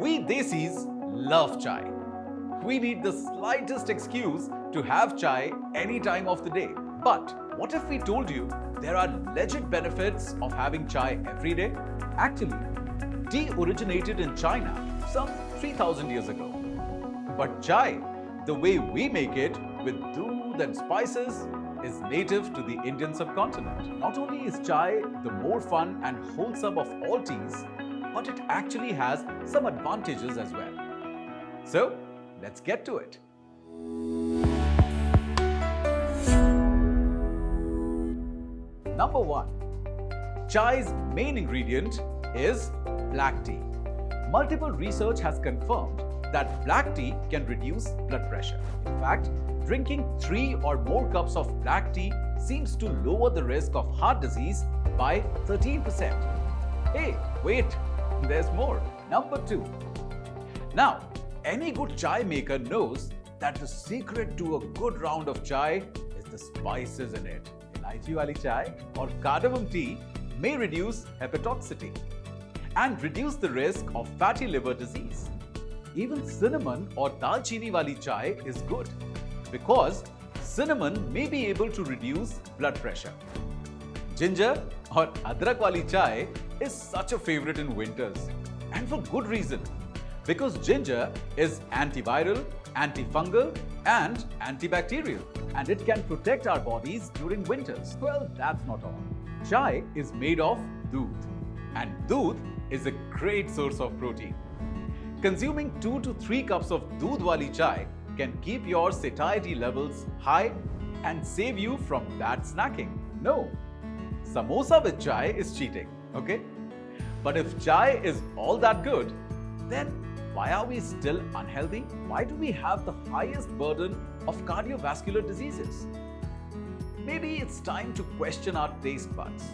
We Desis love chai. We need the slightest excuse to have chai any time of the day. But what if we told you there are legit benefits of having chai every day? Actually, tea originated in China some 3000 years ago. But chai, the way we make it with doodh and spices, is native to the Indian subcontinent. Not only is chai the more fun and wholesome of all teas, but it actually has some advantages as well. So, let's get to it. Number 1. Chai's main ingredient is black tea. Multiple research has confirmed that black tea can reduce blood pressure. In fact, drinking 3 or more cups of black tea seems to lower the risk of heart disease by 13%. Hey, wait, there's more. Number 2. Now, any good chai maker knows that the secret to a good round of chai is the spices in it. Elaichi wali chai or cardamom tea may reduce hepatotoxicity and reduce the risk of fatty liver disease. Even cinnamon or dalchini wali chai is good because cinnamon may be able to reduce blood pressure. Ginger or adrak wali chai is such a favorite in winters, and for good reason, because ginger is antiviral, antifungal and antibacterial, and it can protect our bodies during winters. Well, that's not all. Chai is made of doodh, and doodh is a great source of protein. Consuming 2 to 3 cups of doodh wali chai can keep your satiety levels high and save you from bad snacking. No, samosa with chai is cheating, okay? But if chai is all that good, then why are we still unhealthy? Why do we have the highest burden of cardiovascular diseases? Maybe it's time to question our taste buds,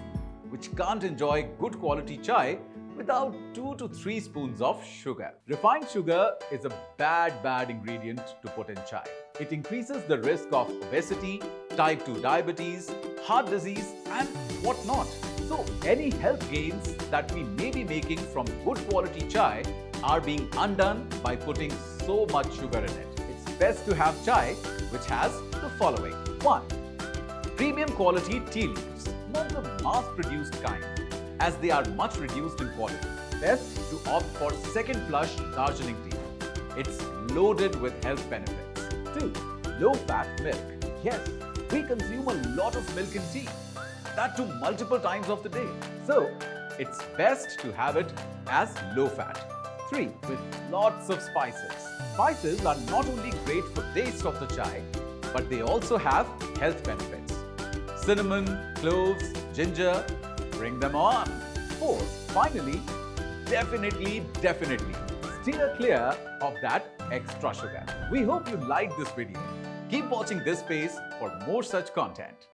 which can't enjoy good quality chai without 2 to 3 spoons of sugar. Refined sugar is a bad ingredient to put in chai. It increases the risk of obesity, type 2 diabetes, heart disease and whatnot. So any health gains that we may be making from good quality chai are being undone by putting so much sugar in it. It's best to have chai which has the following. 1. Premium quality tea leaves, not the mass-produced kind, as they are much reduced in quality. Best to opt for second flush Darjeeling tea. It's loaded with health benefits. 2. Low-fat milk. Yes, we consume a lot of milk in tea, that too multiple times of the day. So, it's best to have it as low-fat. 3. With lots of spices. Spices are not only great for taste of the chai, but they also have health benefits. Cinnamon, cloves, ginger, bring them on. 4. Finally, definitely steer clear of that extra sugar. We hope you liked this video. Keep watching this space for more such content.